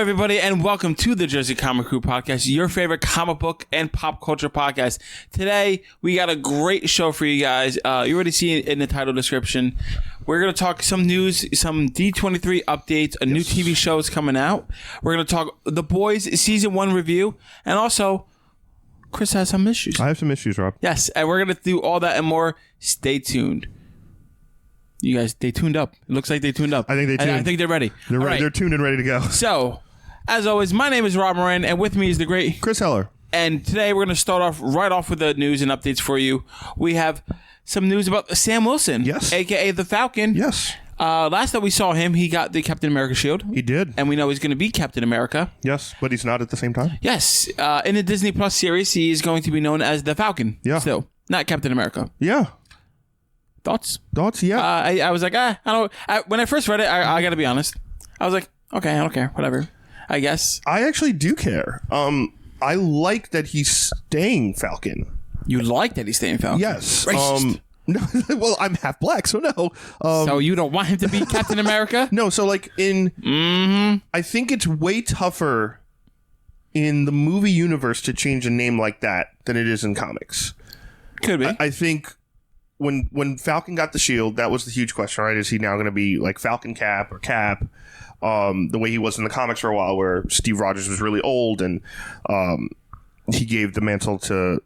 everybody, and welcome to the Jersey Comic Krew Podcast, your favorite comic book and pop culture podcast. Today, we got a great show for you guys. You already see it in the title description. We're going to talk some news, some D23 updates, a new TV show is coming out. We're going to talk The Boys Season 1 review, and also, Chris has some issues. I have some issues, Rob. Yes, and we're going to do all that and more. Stay tuned. You guys, they tuned up. It looks like they tuned up. I think they tuned. I think they're ready. They're ready. Right. They're tuned and ready to go. So, as always, my name is Rob Moran, and with me is the great Chris Heller. And today we're going to start off right off with the news and updates for you. We have some news about Sam Wilson, yes, a.k.a. the Falcon. Yes. Last time we saw him, he got the Captain America shield. He did. And we know he's going to be Captain America. Yes, but he's not at the same time. Yes. In the Disney Plus series, he is going to be known as the Falcon. Yeah. Still, not Captain America. Yeah. Thoughts? Yeah. I was like, I don't. When I first read it, I got to be honest. I was like, okay, I don't care. Whatever. I guess. I actually do care. I like that he's staying Falcon. You like that he's staying Falcon? Yes. Racist. No, well, I'm half black, so no. So you don't want him to be Captain America? No, so like I think it's way tougher in the movie universe to change a name like that than it is in comics. Could be. I think when Falcon got the shield, that was the huge question, right? Is he now going to be like Falcon Cap or Cap? The way he was in the comics for a while, where Steve Rogers was really old and he gave the mantle to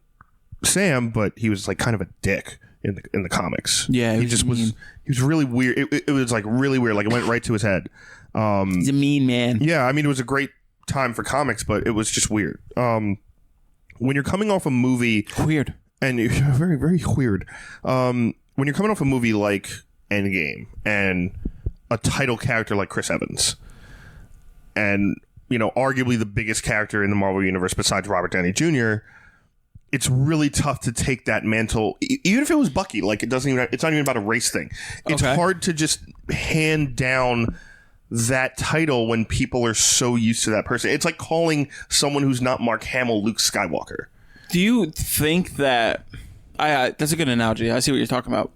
Sam, but he was like kind of a dick in the comics. Yeah, he just was. He was really weird. It was like really weird. Like it went right to his head. He's a mean man. Yeah, I mean it was a great time for comics, but it was just weird. When you're coming off a movie, weird. And very, very weird. When you're coming off a movie like Endgame and a title character like Chris Evans, and arguably the biggest character in the Marvel universe besides Robert Downey Jr., it's really tough to take that mantle. Even if it was Bucky, like it's not even about a race thing. It's hard to just hand down that title when people are so used to that person. It's like calling someone who's not Mark Hamill Luke Skywalker. Do you think that... that's a good analogy. I see what you're talking about.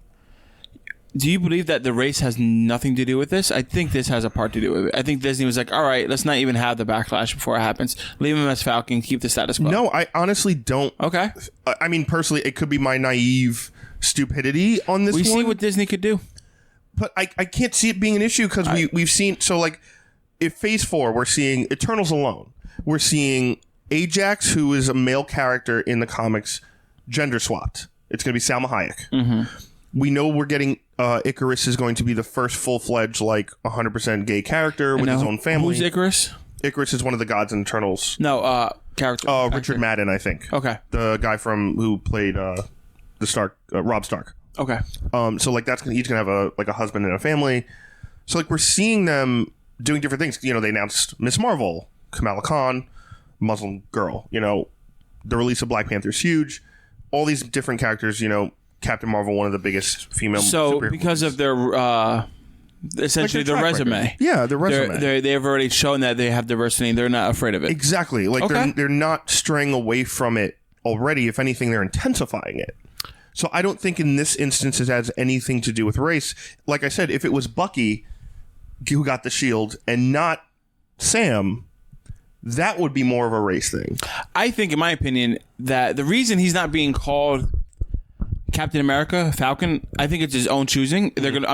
Do you believe that the race has nothing to do with this? I think this has a part to do with it. I think Disney was like, all right, let's not even have the backlash before it happens. Leave him as Falcon, keep the status quo. No, I honestly don't. Okay. I mean, personally, it could be my naive stupidity on this one. We see what Disney could do. But I can't see it being an issue because we've seen... So, like, in Phase 4, we're seeing Eternals alone. We're seeing Ajax, who is a male character in the comics, gender swapped. It's going to be Salma Hayek. Mm-hmm. We know we're getting... Icarus is going to be the first full-fledged, like, 100% gay character with his own family. Who's Icarus? Icarus is one of the gods in Eternals. No, character. Richard Madden, I think. Okay. The guy who played the Stark, Rob Stark. Okay. So like he's gonna have a husband and a family. So like we're seeing them doing different things. They announced Miss Marvel, Kamala Khan, Muslim girl. The release of Black Panther is huge. All these different characters. Captain Marvel, one of the biggest female. So because of their essentially their resume. Record. Yeah, their resume. They've already shown that they have diversity and they're not afraid of it. Exactly. Like they're not straying away from it already. If anything, they're intensifying it. So I don't think in this instance it has anything to do with race. Like I said, if it was Bucky who got the shield and not Sam, that would be more of a race thing. I think, in my opinion, that the reason he's not being called Captain America, Falcon, I think it's his own choosing. They're gonna,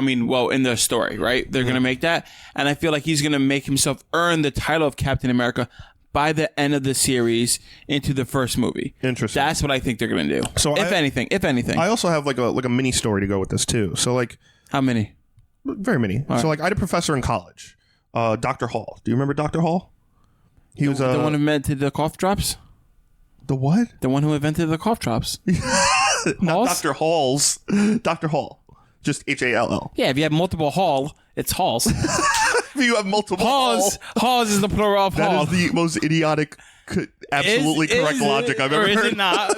in the story, right? They're gonna make that, and I feel like he's gonna make himself earn the title of Captain America by the end of the series into the first movie. Interesting. That's what I think they're going to do. So if anything. I also have like a mini story to go with this too. So like, how many? Very many. All so right. Like I had a professor in college, Dr. Hall. Do you remember Dr. Hall? He was the one who invented the cough drops. The what? The one who invented the cough drops. Not Dr. Hall's. Dr. Hall. Just Hall. Yeah, if you have multiple Hall, it's Halls. If you have multiple Halls. Halls is the plural of Hall. That is the most idiotic, absolutely correct logic I've ever heard. Or is it not?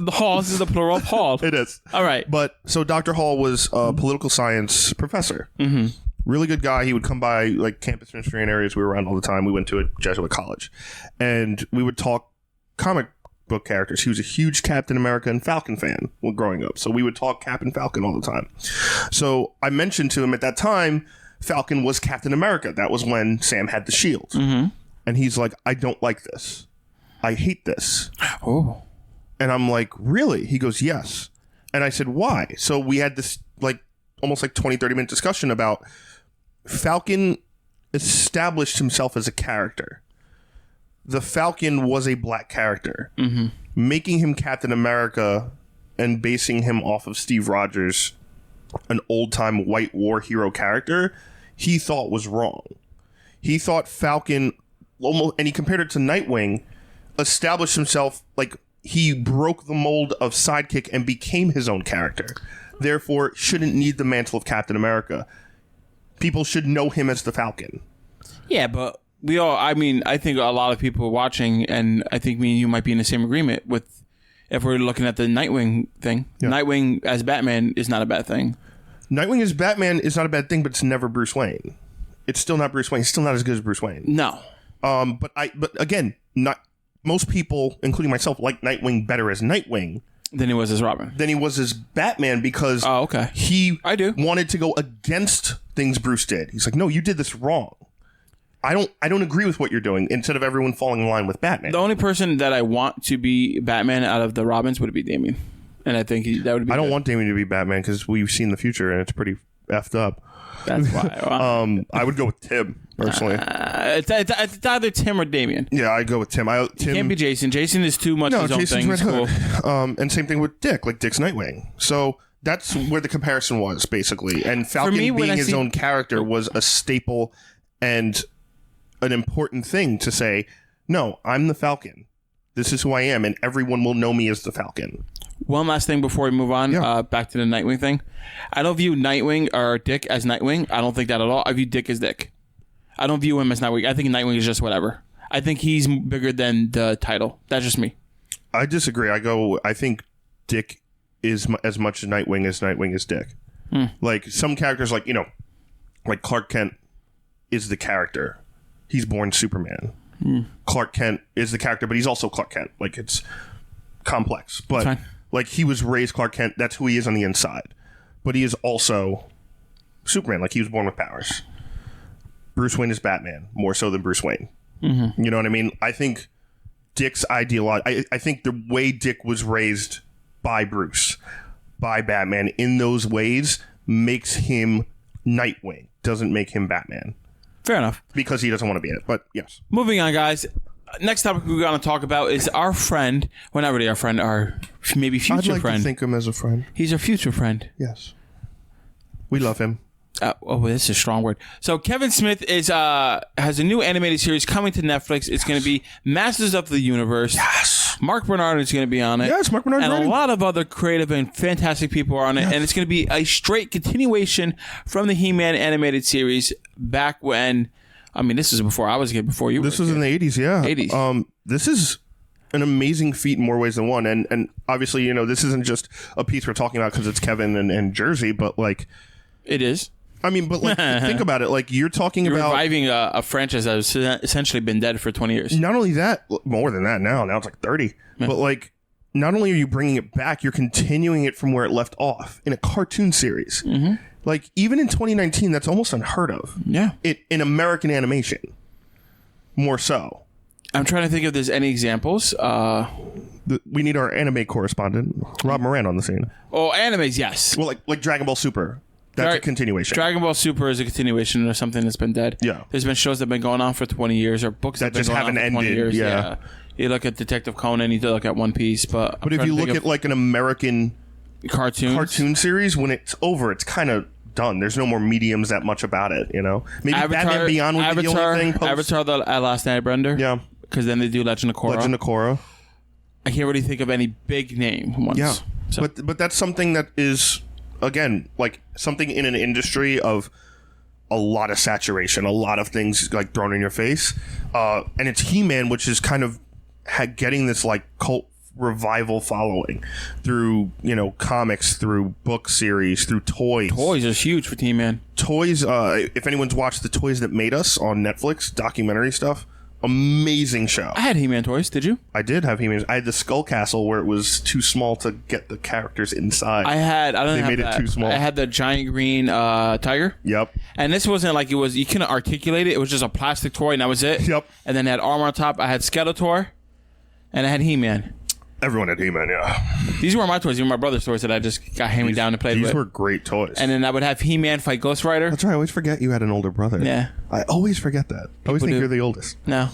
Halls is the plural of Hall. It is. All right. But so Dr. Hall was a political science professor. Mm-hmm. Really good guy. He would come by like campus ministerial areas we were around all the time. We went to a Jesuit college. And we would talk comic book characters. He was a huge Captain America and Falcon fan when growing up. So we would talk Cap and Falcon all the time. So I mentioned to him at that time, Falcon was Captain America. That was when Sam had the shield. And he's like, I don't like this. I hate this. Oh. And I'm like, really? He goes, yes. And I said, why? So we had this almost 20-30 minute discussion about Falcon established himself as a character. The Falcon was a black character. Making him Captain America and basing him off of Steve Rogers, an old-time white war hero character, he thought was wrong. He thought Falcon, almost, and he compared it to Nightwing, established himself, he broke the mold of sidekick and became his own character. Therefore, shouldn't need the mantle of Captain America. People should know him as the Falcon. Yeah, but I think a lot of people watching, and I think me and you might be in the same agreement with, if we're looking at the Nightwing thing. Yeah. Nightwing as Batman is not a bad thing. Nightwing as Batman is not a bad thing, but it's never Bruce Wayne. It's still not Bruce Wayne. He's still not as good as Bruce Wayne. No. But again, not most people, including myself, like Nightwing better as Nightwing than he was as Robin. Than he was as Batman, because he wanted to go against things Bruce did. He's like, no, you did this wrong. I don't agree with what you're doing, instead of everyone falling in line with Batman. The only person that I want to be Batman out of the Robins would be Damian. And I think that would be I don't want Damian to be Batman because we've seen the future and it's pretty effed up. That's why. I would go with Tim, personally. It's either Tim or Damian. Yeah, I'd go with Tim. Tim can't be Jason. Jason is too much his own thing. Red Hood. And same thing with Dick. Dick's Nightwing. So that's where the comparison was, basically. And Falcon being his own character was a staple and an important thing to say, no, I'm the Falcon. This is who I am, and everyone will know me as the Falcon. One last thing before we move on, back to the Nightwing thing. I don't view Nightwing or Dick as Nightwing. I don't think that at all. I view Dick as Dick. I don't view him as Nightwing. I think Nightwing is just whatever. I think he's bigger than the title. That's just me. I disagree. I think Dick is as much Nightwing as Dick. Some characters, like Clark Kent is the character. He's born Superman. Clark Kent is the character, but he's also Clark Kent. It's complex. But he was raised Clark Kent. That's who he is on the inside. But he is also Superman. He was born with powers. Bruce Wayne is Batman, more so than Bruce Wayne. You know what I mean? I think Dick's ideology... I think the way Dick was raised by Bruce, by Batman, in those ways, makes him Nightwing. Doesn't make him Batman. Fair enough. Because he doesn't want to be in it, but yes. Moving on, guys. Next topic we're going to talk about is our friend. Well, not really our friend, our maybe future friend. I'd like to think of him as a friend. He's our future friend. Yes. We love him. This is a strong word. So Kevin Smith has a new animated series coming to Netflix. It's going to be Masters of the Universe. Yes. Mark Bernard is going to be on it. Yes, Mark Bernard. And a lot of other creative and fantastic people are on it. Yes. And it's going to be a straight continuation from the He-Man animated series back when... this is before I was a kid, before you were This was in the 80s, yeah. 80s. This is an amazing feat in more ways than one. And obviously, this isn't just a piece we're talking about because it's Kevin and Jersey, but It is. Think about it. You're talking about... reviving a franchise that has essentially been dead for 20 years. Not only that, more than that now. Now it's 30. Yeah. But not only are you bringing it back, you're continuing it from where it left off in a cartoon series. Mm-hmm. Even in 2019, that's almost unheard of. Yeah. In American animation. More so. I'm trying to think if there's any examples. We need our anime correspondent, Rob Moran, on the scene. Oh, animes, yes. Well, like Dragon Ball Super. That's a continuation. Dragon Ball Super is a continuation of something that's been dead. Yeah. There's been shows that have been going on for 20 years or books that just haven't ended. 20 years. Yeah. You look at Detective Conan, you look at One Piece, but if you look at an American cartoon series, when it's over, it's kind of done. There's no more mediums that much about it, Maybe Avatar, Batman Beyond would be the only thing. Avatar: The Last Airbender. Yeah. Because then they do Legend of Korra. I can't really think of any big name ones. Yeah. So. But that's something that is, again, something in an industry of a lot of saturation, a lot of things thrown in your face. And it's He-Man, which is kind of getting this cult revival following through comics, through book series, through toys. Toys is huge for He-Man. Toys, if anyone's watched the Toys That Made Us on Netflix, documentary stuff, Amazing show. I had He-Man toys. Did you? I did have He-Man. I had the Skull Castle where it was too small to get the characters inside. They made it too small. I had the giant green tiger. Yep. And this wasn't like you couldn't articulate it. It was just a plastic toy, and that was it. Yep. And then it had armor on top. I had Skeletor, and I had He-Man. Everyone had He-Man, yeah. These were my toys. These were my brother's toys that I just got hand me down and played with. These were great toys. And then I would have He-Man fight Ghost Rider. That's right. I always forget you had an older brother. Yeah. I always forget that. I always think do. you're the oldest. No.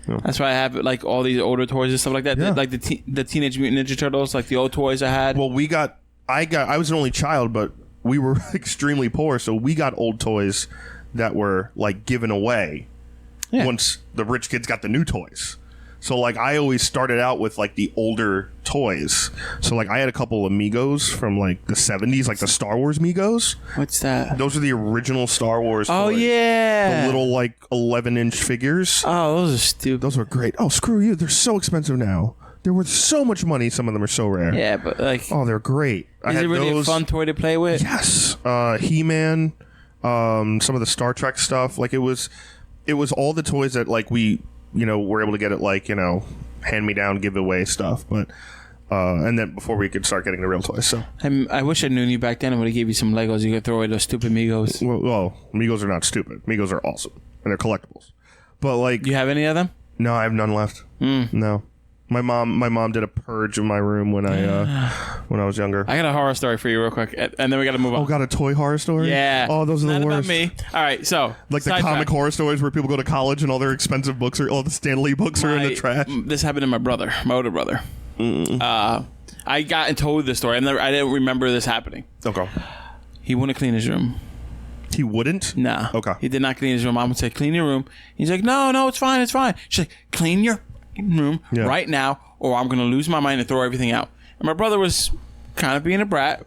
That's why I have like all these older toys and stuff like that. Yeah. Like the Teenage Mutant Ninja Turtles, like the old toys I had. Well, I was an only child, but we were extremely poor, so we got old toys that were like given away once the rich kids got the new toys. So like I always started out with like the older toys. So like I had a couple of Migos from like the 70s, like the Star Wars Migos. What's that? Those are the original Star Wars Oh, toys. yeah. The little like 11-inch figures. Oh, those are stupid. Those were great. Oh, screw you. They're so expensive now. They're worth so much money. Some of them are so rare. Yeah, but like... Oh, they're great. Is it really a fun toy to play with? Yes. He-Man, some of the Star Trek stuff. Like it was all the toys that like we... were able to get it like, hand-me-down, give-away stuff. But, and then before we could start getting the real toys. So I wish I knew you back then. I would have gave you some Legos. You could throw away those stupid Migos. Well, Migos are not stupid. Migos are awesome. And they're collectibles. But, like... You have any of them? No, I have none left. No. My mom did a purge of my room when I was younger. I got a horror story for you real quick, and then we got to move on. Oh, got a toy horror story? Yeah. Oh, those are Not the about worst. me. All right, so Like the comic horror stories where people go to college and all their expensive books all the Stan Lee books are in the trash. This happened to my older brother. I got and told this story. I didn't remember this happening. Okay. He wouldn't clean his room. He wouldn't? Nah. Okay. He did not clean his room. Mom would say, clean your room. He's like, no, it's fine. She's like, clean your room right now, or I'm going to lose my mind and throw everything out. And my brother was kind of being a brat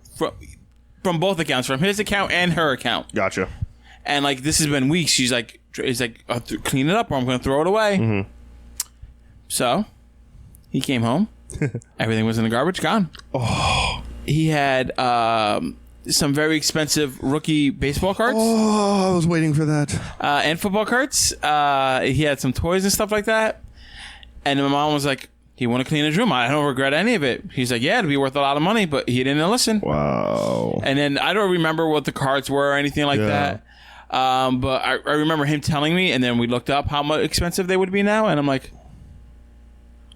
from both accounts, from his account and her account. Gotcha. And like, this has been weeks. He's like, clean it up or I'm going to throw it away. Mm-hmm. So he came home. Everything was in the garbage, gone. Oh. He had some very expensive rookie baseball cards. Oh, I was waiting for that. And football cards. He had some toys and stuff like that. And my mom was like, he want to clean his room. I don't regret any of it. He's like, yeah, it'd be worth a lot of money, but he didn't listen. Wow. And then I don't remember what the cards were or anything like that. But I remember him telling me, and then we looked up how much expensive they would be now, and I'm like,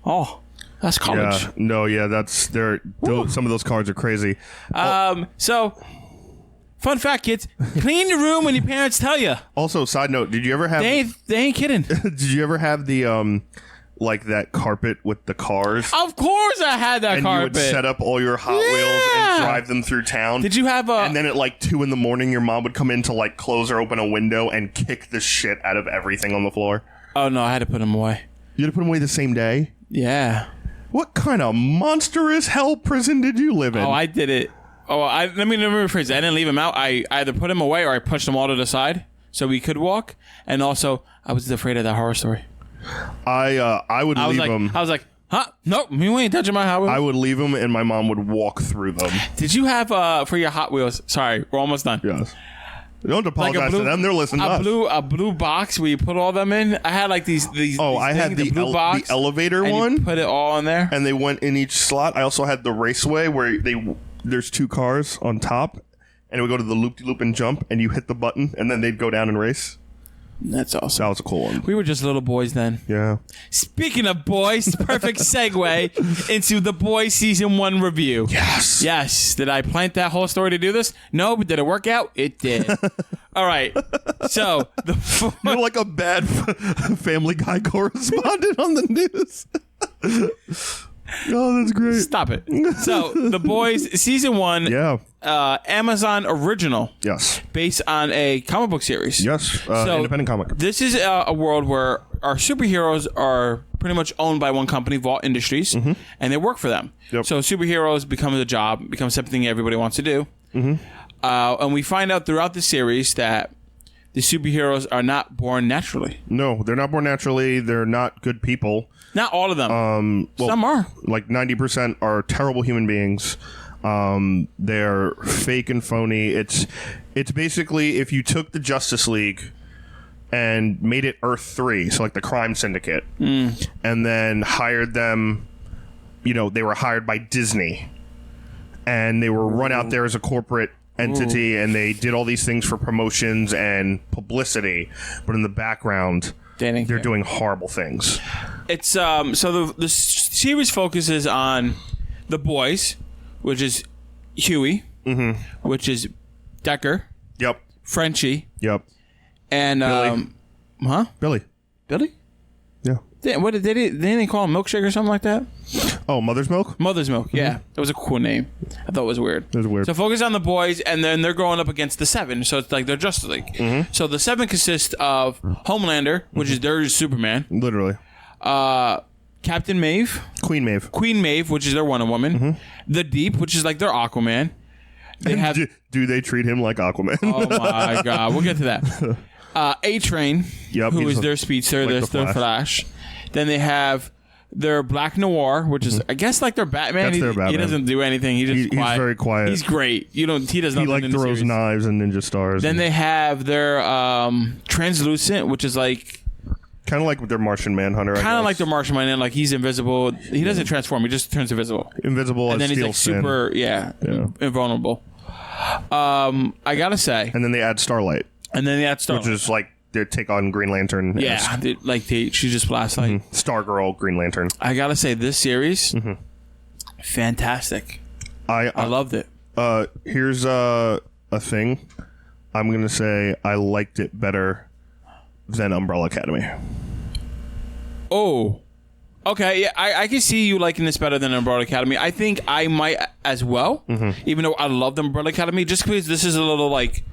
oh, that's college. Yeah. No, yeah, some of those cards are crazy. So, fun fact, kids, clean your room when your parents tell you. Also, side note, did you ever have... They ain't kidding. Did you ever have the... like that carpet with the cars? Of course I had that carpet. And you would set up all your Hot Wheels and drive them through town. Did you have a... And then at like 2 a.m, your mom would come in to like close or open a window and kick the shit out of everything on the floor. Oh, no, I had to put them away. You had to put them away the same day? Yeah. What kind of monstrous hell prison did you live in? Oh, I did it. Oh, let me rephrase. I didn't leave them out. I either put them away or I pushed them all to the side so we could walk. And also, I was afraid of that horror story. I would leave them. I was like, huh? Nope, you ain't touching my Hot Wheels. I would leave them, and my mom would walk through them. Did you have for your Hot Wheels? Sorry, we're almost done. Yes. Don't apologize to them. They're listening to us. A blue box where you put all them in. I had like these. I had the blue box, the elevator and one. You put it all in there, and they went in each slot. I also had the raceway where there's 2 cars on top, and it would go to the loop-de-loop and jump, and you hit the button, and then they'd go down and race. That's awesome. That was a cool one. We were just little boys then. Yeah. Speaking of boys, perfect segue into the Boys Season 1 review. Yes. Yes. Did I plant that whole story to do this? No, but did it work out? It did. All right. So, you're like a bad Family Guy correspondent on the news. Oh, that's great. Stop it. So, The Boys Season 1. Yeah. Amazon original. Yes. Based on a comic book series. Yes. Independent comic. This is a world where our superheroes are pretty much owned by one company, Vault Industries, and they work for them. Yep. So superheroes become a job, become something everybody wants to do. And we find out throughout the series that the superheroes are not born naturally. No, they're not born naturally. They're not good people. Not all of them. Some are. Like 90% are terrible human beings. They're fake and phony. It's basically if you took the Justice League and made it Earth 3, so like the crime syndicate, and then hired them. You know, they were hired by Disney, and they were run out there as a corporate entity, and they did all these things for promotions and publicity, but in the background, they're doing horrible things. It's so the series focuses on the boys, which is Huey, which is Decker, Frenchie, and Billy. Yeah. What did they call him? Milkshake or something like that? Oh, Mother's Milk? Mother's Milk, yeah. It was a cool name. I thought it was weird. It was weird. So focus on the boys, and then they're going up against the Seven. So it's like their Justice League. So the Seven consists of Homelander, which is their Superman. Literally. Captain Maeve. Queen Maeve, which is their Wonder Woman. The Deep, which is like their Aquaman. They have. Do they treat him like Aquaman? Oh my God. We'll get to that. A-Train, who is their speedster, like their Flash. Then they have their Black Noir, which is, I guess, like their Batman. That's their Batman. He doesn't do anything. He's very quiet. He's great. He does nothing. He like in the throws series. knives and ninja stars. Then they have their Translucent, which is like kind of like their Martian Manhunter. Kind of like their Martian Manhunter. Like he's invisible. He doesn't transform. He just turns invisible. Invisible. And then he's like super, invulnerable. I gotta say. And then they add Starlight. Which is like their take on Green Lantern. Yeah, she just blasts like Stargirl, Green Lantern. I gotta say, this series, fantastic. I loved it. Here's a thing. I'm gonna say I liked it better than Umbrella Academy. Oh, okay. Yeah, I can see you liking this better than Umbrella Academy. I think I might as well, even though I love the Umbrella Academy, just because this is a little like.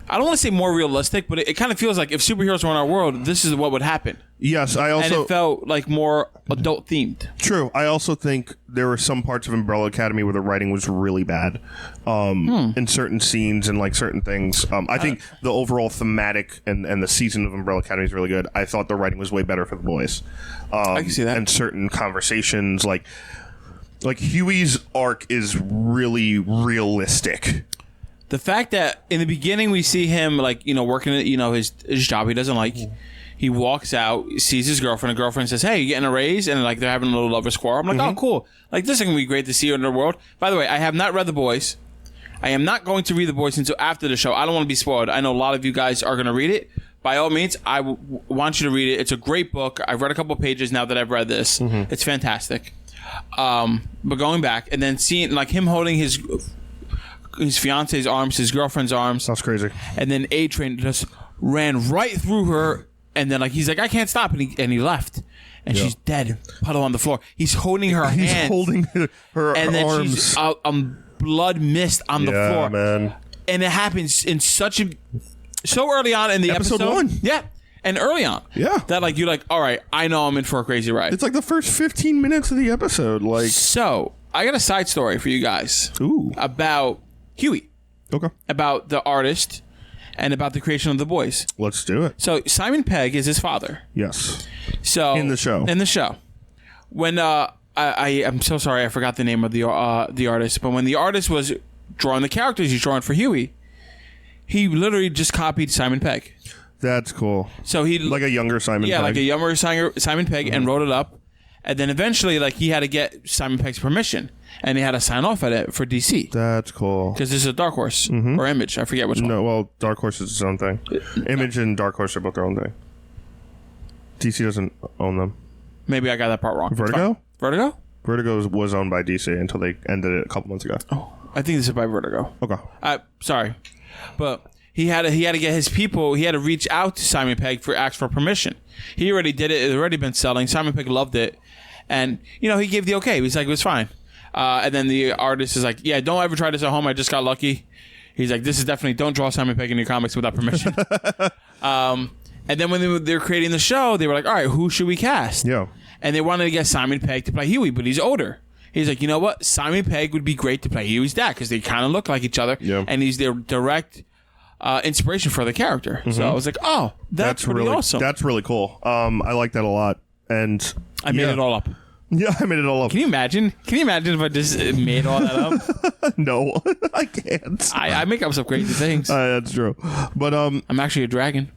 I don't want to say more realistic, but it kind of feels like if superheroes were in our world, this is what would happen. Yes, and it felt like more adult themed. True. I also think there were some parts of Umbrella Academy where the writing was really bad in certain scenes and like certain things. I think the overall thematic and the season of Umbrella Academy is really good. I thought the writing was way better for the boys. I can see that. And certain conversations, like Huey's arc is really realistic. The fact that in the beginning we see him working at his job he doesn't like. He walks out, sees his girlfriend. The girlfriend says, "Hey, you getting a raise?" And like they're having a little lover's quarrel. I'm like, "Oh, cool! Like this is gonna be great to see you in the world." By the way, I have not read The Boys. I am not going to read The Boys until after the show. I don't want to be spoiled. I know a lot of you guys are going to read it. By all means, I want you to read it. It's a great book. I've read a couple pages now that I've read this. It's fantastic. But going back and then seeing like him holding his fiance's arms, his girlfriend's arms. That's crazy. And then A-Train just ran right through her. And then he's like, I can't stop. And he left. And she's dead. Puddle on the floor. He's holding her hands. He's holding her and then arms. She's blood mist on the floor. Man. And it happens in so early on in the episode. Episode 1. Yeah. And early on. Yeah. That you're like, all right, I know I'm in for a crazy ride. It's like the first 15 minutes of the episode. So I got a side story for you guys. Ooh. About Huey. Okay. About the artist and about the creation of The Boys. Let's do it. So Simon Pegg is his father. Yes. So in the show. When I'm so sorry I forgot the name of the artist, but when the artist was drawing the characters he's drawing for Huey, he literally just copied Simon Pegg. That's cool. So he like a younger Simon Pegg. Yeah, like a younger Simon Pegg, and wrote it up. And then eventually, he had to get Simon Pegg's permission, and he had to sign off at it for DC. That's cool. Because this is a Dark Horse or Image. I forget which one. No, well, Dark Horse is its own thing. Image and Dark Horse are both their own thing. DC doesn't own them. Maybe I got that part wrong. Vertigo? Vertigo was owned by DC until they ended it a couple months ago. Oh, I think this is by Vertigo. Okay. Sorry, but he had to get his people. He had to reach out to Simon Pegg for ask for permission. He already did it. It had already been selling. Simon Pegg loved it. And, he gave the okay. He's like, it was fine. And then the artist is like, yeah, don't ever try this at home. I just got lucky. He's like, this is definitely, don't draw Simon Pegg in your comics without permission. And then when they were creating the show, they were like, all right, who should we cast? Yeah. And they wanted to get Simon Pegg to play Huey, but he's older. He's like, you know what? Simon Pegg would be great to play Huey's dad because they kind of look like each other. Yeah. And he's their direct inspiration for the character. So I was like, oh, that's pretty awesome. That's really cool. I like that a lot. And I made it all up. Yeah, I made it all up. Can you imagine? If I just made all that up? No, I can't. I make up some crazy things. That's true. But I'm actually a dragon.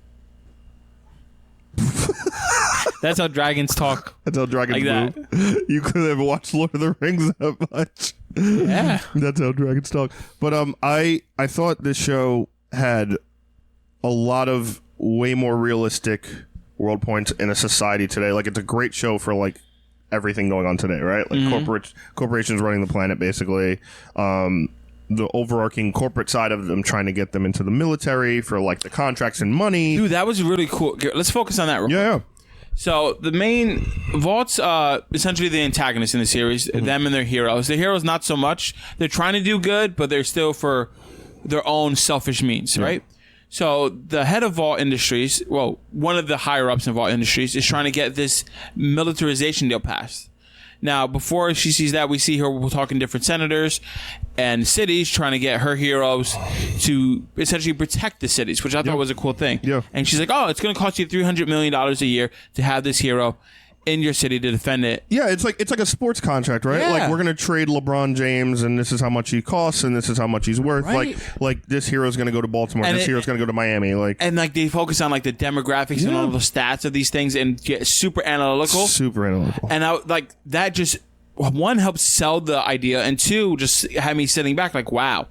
That's how dragons talk. That's how dragons Like move. You could have watched Lord of the Rings that much. Yeah. That's how dragons talk. But I thought this show had a lot of way more realistic world points in a society today. Like, it's a great show for like everything going on today, right? Like corporations running the planet, basically. The overarching corporate side of them trying to get them into the military for like the contracts and money. Dude, that was really cool. Let's focus on that real quick. Yeah. So the main Vault's essentially the antagonists in the series, them and their heroes. The heroes not so much. They're trying to do good, but they're still for their own selfish means, right? So the head of Vault Industries, well, one of the higher ups in Vault Industries, is trying to get this militarization deal passed. Now, before she sees that, we see her talking to different senators and cities, trying to get her heroes to essentially protect the cities, which I thought was a cool thing. Yeah. And she's like, oh, it's going to cost you $300 million a year to have this hero in your city to defend it. Yeah, it's like a sports contract, right? Yeah. Like, we're going to trade LeBron James, and this is how much he costs, and this is how much he's worth. Right. Like this hero's going to go to Baltimore, and this hero's going to go to Miami. Like, and like they focus on like the demographics and all the stats of these things and get super analytical. And I like that just one helps sell the idea, and two just had me sitting back like, wow.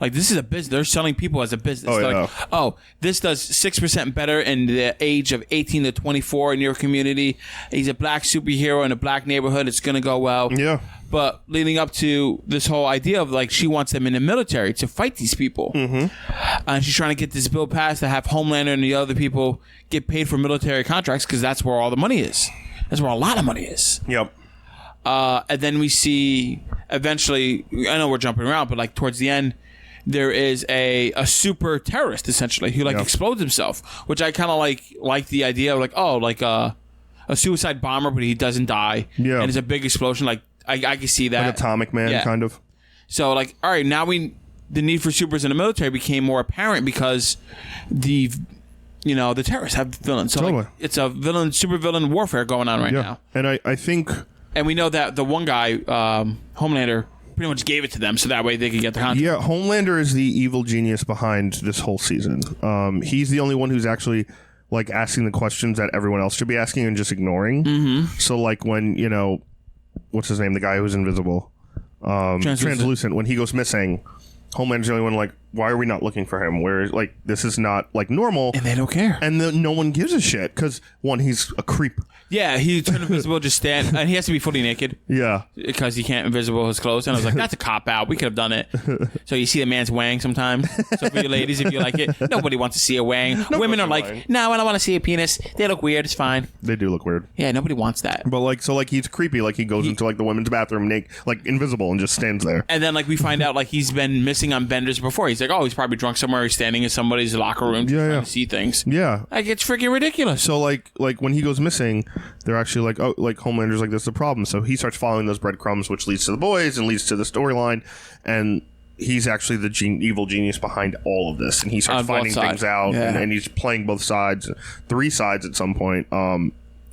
Like, this is a business. They're selling people as a business. They're like, oh, this does 6% better in the age of 18 to 24 in your community. He's a black superhero in a black neighborhood. It's going to go well. Yeah. But leading up to this whole idea of, like, she wants them in the military to fight these people. And she's trying to get this bill passed to have Homelander and the other people get paid for military contracts because that's where all the money is. That's where a lot of money is. Yep. And then we see eventually, I know we're jumping around, but, like, towards the end, there is a super terrorist essentially who like explodes himself, which I kind of like the idea of like, oh, like a suicide bomber, but he doesn't die. Yeah, and it's a big explosion. Like I can see that, like Atomic Man kind of. So like, all right, now the need for supers in the military became more apparent because the terrorists have villains. So like, it's a super villain warfare going on right now. And I think, and we know that the one guy, Homelander, pretty much gave it to them so that way they could get the contract. Yeah, Homelander is the evil genius behind this whole season. He's the only one who's actually like asking the questions that everyone else should be asking and just ignoring. So like when, what's his name? The guy who's invisible. Translucent. When he goes missing, Homelander's the only one like, why are we not looking for him? Where like this is not like normal. And they don't care. And no one gives a shit because one, he's a creep. Yeah, he turned invisible, just stand, and he has to be fully naked. Yeah, because he can't invisible his clothes. And I was like, that's a cop out. We could have done it. So you see the man's wang sometimes. So for you ladies, if you like it, nobody wants to see a wang. Women are like, no, I don't want to see a penis. They look weird. It's fine. They do look weird. Yeah, nobody wants that. But like, so like he's creepy. Like he goes into like the women's bathroom naked, like invisible, and just stands there. And then like we find out like he's been missing on benders before. He's like, oh, he's probably drunk somewhere. He's standing in somebody's locker room trying to see things. Yeah, like it's freaking ridiculous. So like when he goes missing, they're actually like, oh, like Homelander's like, this is a problem. So he starts following those breadcrumbs, which leads to the boys and leads to the storyline. And he's actually the evil genius behind all of this. And he starts finding things out, and he's playing both sides, 3 sides at some point.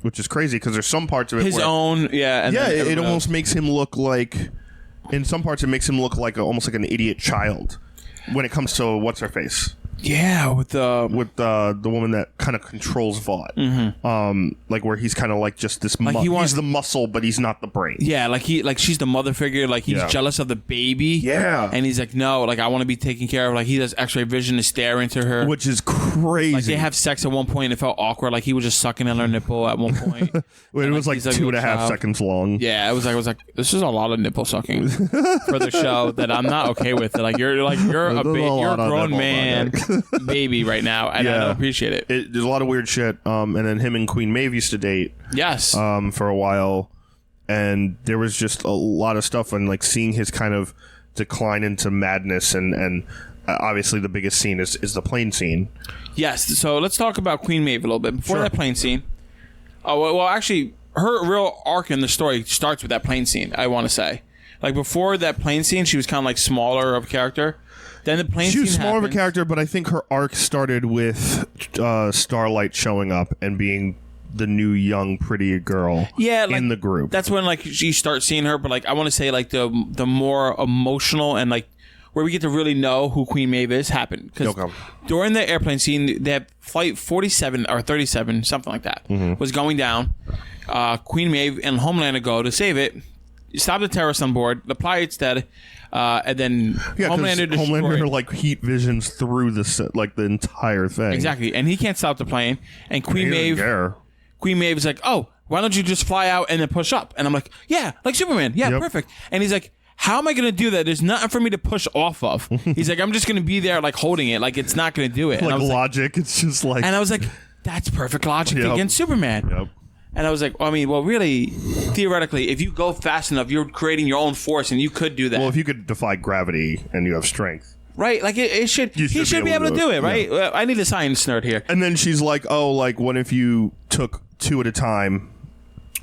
Which is crazy because there's some parts of it his own, and it almost makes him look like. In some parts, it makes him look like almost like an idiot child when it comes to what's her face. Yeah, with the woman that kind of controls Vought. Like where he's kind of like just this. Like he's the muscle, but he's not the brain. Yeah, like she's the mother figure. Like he's jealous of the baby. Yeah, and he's like, no, like I want to be taken care of. Like he does X-ray vision to stare into her, which is crazy. Like they have sex at one point, and it felt awkward. Like he was just sucking on her nipple at one point. It was like 2.5 seconds long. Yeah, it was like this is a lot of nipple sucking for the show that I'm not okay with. You're a grown man. Baby right now, and I don't appreciate it. There's a lot of weird shit. And then him and Queen Maeve used to date. Yes. For a while, and there was just a lot of stuff, and like seeing his kind of decline into madness, and obviously the biggest scene is the plane scene. Yes. So let's talk about Queen Maeve a little bit before that plane scene. Oh well, actually, her real arc in the story starts with that plane scene. I want to say, like before that plane scene, she was kind of like smaller of a character. Then the plane she was smaller of a character, but I think her arc started with Starlight showing up and being the new young pretty girl in the group. That's when like you start seeing her, but like I want to say like the more emotional and like where we get to really know who Queen Maeve is happen. Because during the airplane scene, they have flight 47 or 37, something like that, was going down. Queen Maeve and Homelander go to save it, stop the terrorists on board. The pilot's dead, and then Homelander like heat visions through the entire thing. Exactly, and he can't stop the plane. And Queen Maeve is like, "Oh, why don't you just fly out and then push up?" And I'm like, "Yeah, like Superman. Yeah, perfect." And he's like, "How am I going to do that? There's nothing for me to push off of." He's like, "I'm just going to be there, like holding it, like it's not going to do it." Like logic, it's just like. And I was like, "That's perfect logic against Superman." Yep. And I was like, really, theoretically, if you go fast enough, you're creating your own force, and you could do that. Well, if you could defy gravity and you have strength. Right, like he should be able to do it, right? Yeah. I need a science nerd here. And then she's like, "Oh, like what if you took 2 at a time,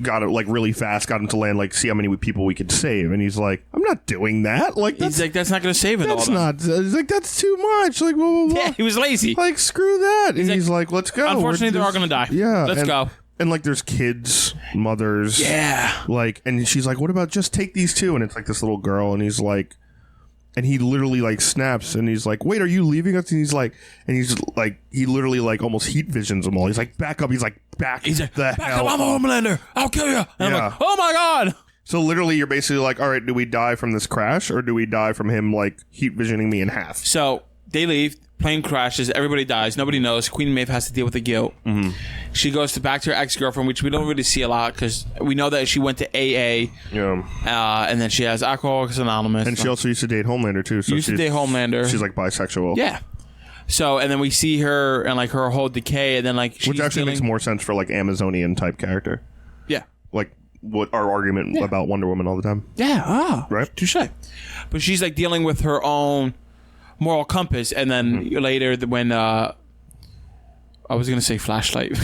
got it like really fast, got him to land, like see how many people we could save?" And he's like, "I'm not doing that." Like he's like, "That's not going to save it all." That's not. He's like, "That's too much." Like, blah, blah, blah. Yeah, he was lazy. Like, screw that. And he's like, "Let's go." Unfortunately, they're all going to die. Yeah, let's go. And like, there's kids, mothers. Yeah. Like, and she's like, "What about just take these 2?" And it's like this little girl, and he's like. And he literally like snaps and he's like, "Wait, are you leaving us?" And he's like, he literally like almost heat visions them all. He's like, "Back up." He's like, back the back hell up. I'm a Homelander. I'll kill you. And I'm like, "Oh my God." So literally you're basically like, all right, do we die from this crash or do we die from him like heat visioning me in half? So they leave. Plane crashes. Everybody dies. Nobody knows. Queen Maeve has to deal with the guilt. She goes back to her ex-girlfriend, which we don't really see a lot because we know that she went to AA. Yeah. And then she has Alcoholics Anonymous. And she also used to date Homelander too. So used to date Homelander. She's like bisexual. Yeah. So and then we see her and like her whole decay, and then like she's which actually makes more sense for like Amazonian type character. Yeah. Like what our argument about Wonder Woman all the time. Yeah. Right. Touche. But she's like dealing with her own moral compass, and then later when I was gonna say Flashlight.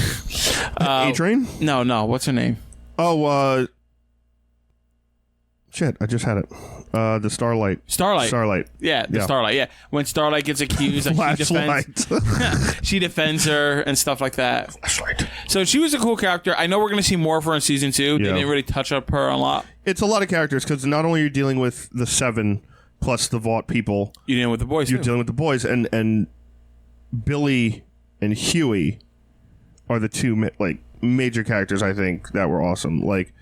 A-Train? No. What's her name? Oh, shit! I just had it. The Starlight. Yeah, Starlight. Yeah, when Starlight gets accused, like, she defends her and stuff like that. Flashlight. So she was a cool character. I know we're gonna see more of her in season 2. They didn't really touch up her a lot. It's a lot of characters because not only are you dealing with the 7. Plus the Vought people. You're dealing with the boys. You're dealing with the boys, and Billy and Huey are the 2 like major characters I think that were awesome. Like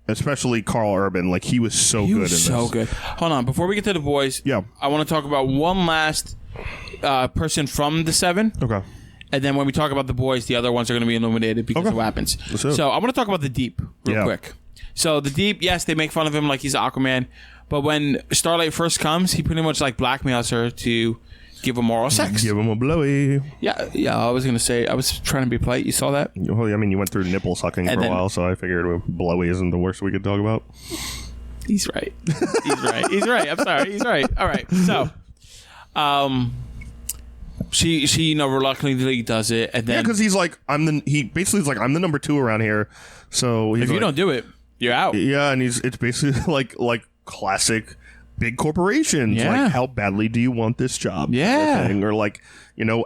especially Carl Urban. Like he was so good in this. So good. Hold on, before we get to the boys. Yeah. I want to talk about one last person from the 7. Okay. And then when we talk about the boys, the other ones are going to be illuminated because of what happens. So I want to talk about the Deep real quick. So the Deep, yes, they make fun of him like he's Aquaman. But when Starlight first comes, he pretty much like blackmails her to give him oral sex. Give him a blowy. Yeah. I was gonna say, I was trying to be polite. You saw that? Well, I mean, you went through nipple sucking for a while, so I figured blowy isn't the worst we could talk about. He's right. He's right. I'm sorry. He's right. All right. So, she reluctantly does it, and then because he's like, he basically is like, I'm the number 2 around here. So if you don't do it, you're out. Yeah, and it's basically like classic big corporations. Like, how badly do you want this job? Yeah. Or like,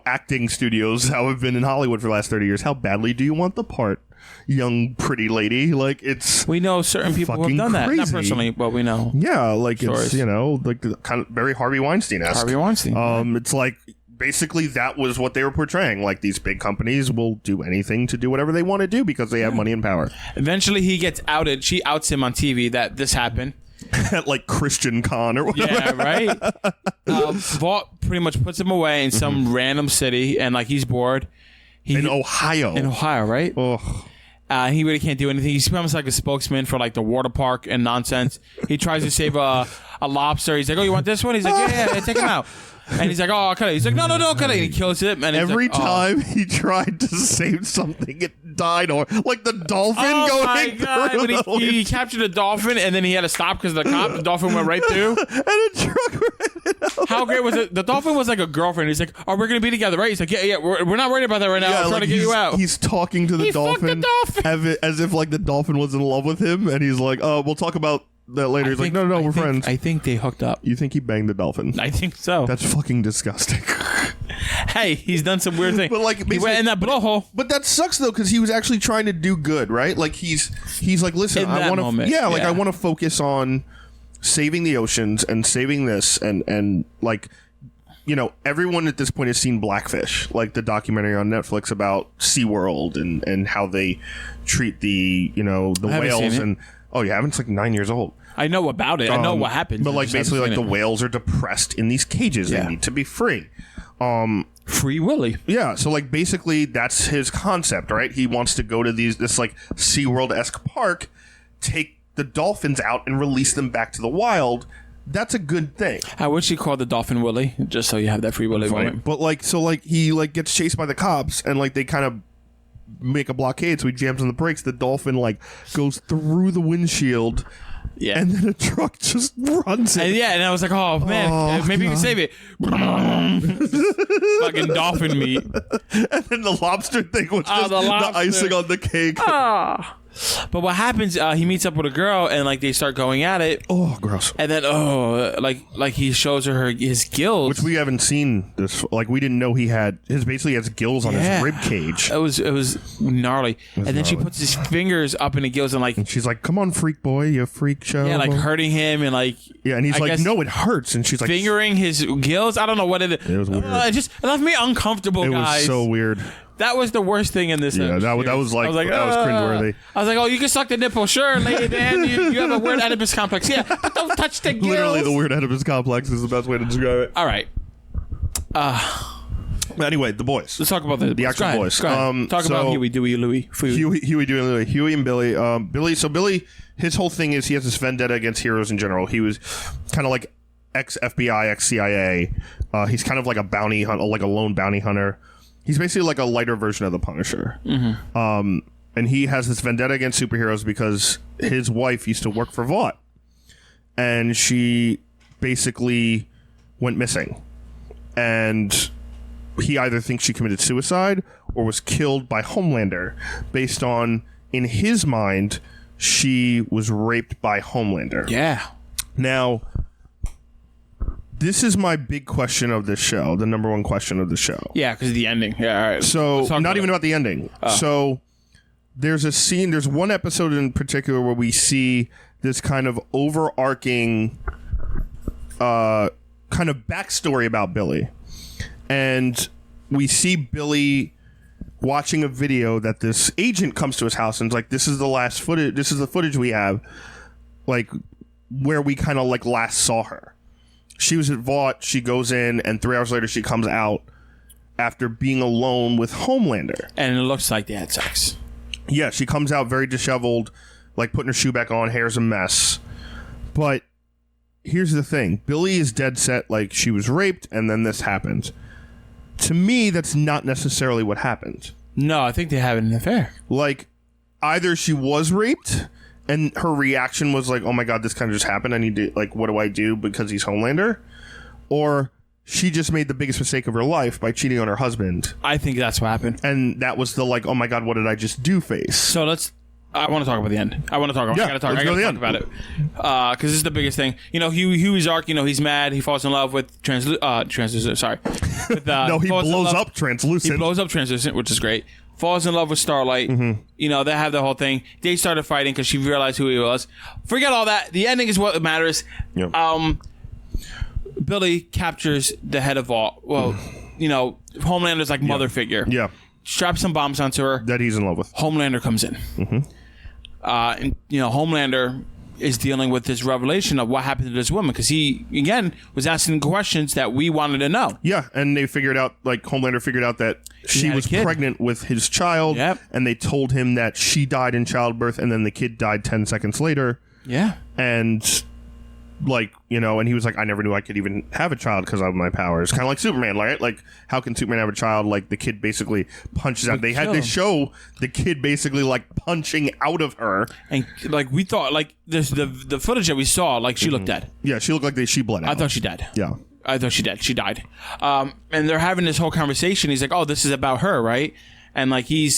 acting studios how have been in Hollywood for the last 30 years. How badly do you want the part, young pretty lady? Like, it's we know certain people who have done that. Not personally, but we know. Yeah, like stories. It's like the kind of very Harvey Weinstein-esque. Harvey Weinstein. It's like basically that was what they were portraying. Like, these big companies will do anything to do whatever they want to do because they have money and power. Eventually, he gets outed. She outs him on TV that this happened. At like Christian Con or whatever. Yeah, right? Vought pretty much puts him away in some random city, and like he's bored. In Ohio. In Ohio, right? Ugh. He really can't do anything. He's almost like a spokesman for like the water park and nonsense. He tries to save a lobster. He's like, "Oh, you want this one?" He's like, "Yeah, take him out." And he's like, "Oh, I'll cut it." He's like, "No, don't cut it." And he kills it. And every time he tried to save something, it died. Or like the dolphin going through. When he captured a dolphin, and then he had to stop because the dolphin went right through. And a truck ran out. How great was it? The dolphin was like a girlfriend. He's like, "Oh, we're gonna be together, right?" He's like, "Yeah, we're not worried about that right now. I'm trying to get you out." He's talking to the dolphin, as if like the dolphin was in love with him, and he's like, "Oh, we'll talk about that later." He's like, no, we're friends. I think they hooked up. You think he banged the dolphin? I think so. That's fucking disgusting. Hey, he's done some weird thing. But like, he went in that blowhole. But that sucks though, because he was actually trying to do good, right? Like he's like, listen, I want to, I want to focus on saving the oceans and saving this and like, you know, everyone at this point has seen Blackfish, like the documentary on Netflix about SeaWorld and how they treat the, you know, the whales. And oh, you haven't? It's like 9 years old. I know about it. I know what happens. But like basically like the whales are depressed in these cages. They need to be free. Free Willy. Yeah, so like basically that's his concept, right? He wants to go to this like SeaWorld-esque park, take the dolphins out and release them back to the wild. That's a good thing. I wish he called the dolphin Willy, just so you have that Free Willy moment. But like, so like he like gets chased by the cops and like they kind of make a blockade, so he jams on the brakes. The dolphin like goes through the windshield. Yeah. And then a truck just runs it. And I was like, oh man, maybe you can save it. Fucking dolphin meat. And then the lobster thing was just the icing on the cake. But what happens, he meets up with a girl and like they start going at it. Oh, gross. And then like he shows her his gills, which we haven't seen this. Like we didn't know he had his basically has gills on his rib cage. It was gnarly. Then she puts his fingers up in the gills and she's like, "Come on, freak boy, you freak show." Yeah, like hurting him and like and he's like, "No, it hurts." And she's like fingering his gills. I don't know what it is. It was weird. It left me uncomfortable. It guys. was so weird. That was the worst thing in this. Yeah, that was like that was cringeworthy. I was like, oh, you can suck the nipple, sure, lady Dan. You have a weird Oedipus complex, yeah, but don't touch the gills. Literally, the weird Oedipus complex is the best way to describe it. All right. Anyway, the boys. Let's talk about the actual boys. Talk about Huey, Dewey, Louie. Huey, Dewey, Louie. Huey and Billy. Billy, his whole thing is he has this vendetta against heroes in general. He was kind of like ex-FBI, ex-CIA. He's kind of like a bounty hunter, like a lone bounty hunter. He's basically like a lighter version of the Punisher. Mm-hmm. And he has this vendetta against superheroes because his wife used to work for Vought. And she basically went missing. And he either thinks she committed suicide or was killed by Homelander based on, in his mind, she was raped by Homelander. Yeah. Now, this is my big question of this show, the number one question of the show. Yeah, because of the ending. Yeah, all right. So, not even about the ending. So, there's a scene, there's one episode in particular where we see this kind of overarching kind of backstory about Billy. And we see Billy watching a video that this agent comes to his house and is like, this is the last footage, this is the footage we have, like, where we kind of like last saw her. She was at Vought, she goes in, and 3 hours later she comes out after being alone with Homelander. And it looks like they had sex. Yeah, she comes out very disheveled, like putting her shoe back on, hair's a mess. But here's the thing. Billy is dead set, like she was raped, and then this happens. To me, that's not necessarily what happened. No, I think they have an affair. Like, either she was raped... and her reaction was like, oh my God, this kind of just happened. I need to, like, what do I do because he's Homelander? Or she just made the biggest mistake of her life by cheating on her husband. I think that's what happened. And that was the, like, oh my God, what did I just do face? So I want to talk about the end. I gotta talk about it. Because this is the biggest thing. You know, Huey's arc, you know, he's mad. He falls in love with Translucent, sorry. No, he blows up Translucent. He blows up Translucent, which is great. Falls in love with Starlight. Mm-hmm. You know, they have the whole thing. They started fighting because she realized who he was. Forget all that. The ending is what matters. Yep. Billy captures the head of Vought. Well, you know, Homelander's like mother figure. Yeah. Straps some bombs onto her. That he's in love with. Homelander comes in. Mm-hmm. And, you know, Homelander is dealing with this revelation of what happened to this woman because he, again, was asking questions that we wanted to know. Yeah, and they figured out, like, Homelander figured out that she was pregnant with his child, and they told him that she died in childbirth, and then the kid died 10 seconds later. Yeah. And, like, you know, and he was like, I never knew I could even have a child because of my powers. Kind of like Superman, right? Like, how can Superman have a child? Like, the kid basically punches out. They had to show the kid basically, like, punching out of her. And, like, we thought, like, the footage that we saw, like, she looked dead. Yeah, she looked like she bled out. I thought she died. Yeah. I thought she died. She died. And they're having this whole conversation. He's like, oh, this is about her, right? And, like, he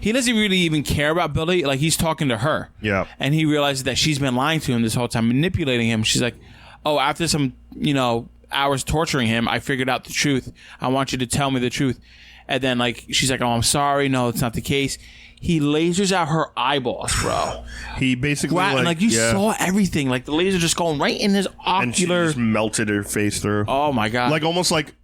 doesn't really even care about Billy. Like, he's talking to her. Yeah. And he realizes that she's been lying to him this whole time, manipulating him. She's like, oh, after some, you know, hours torturing him, I figured out the truth. I want you to tell me the truth. And then like she's like, "Oh, I'm sorry. No, it's not the case." He lasers out her eyeballs, bro. He basically and you saw everything. Like the laser just going right in his ocular. And she just melted her face through. Oh my god! Like almost like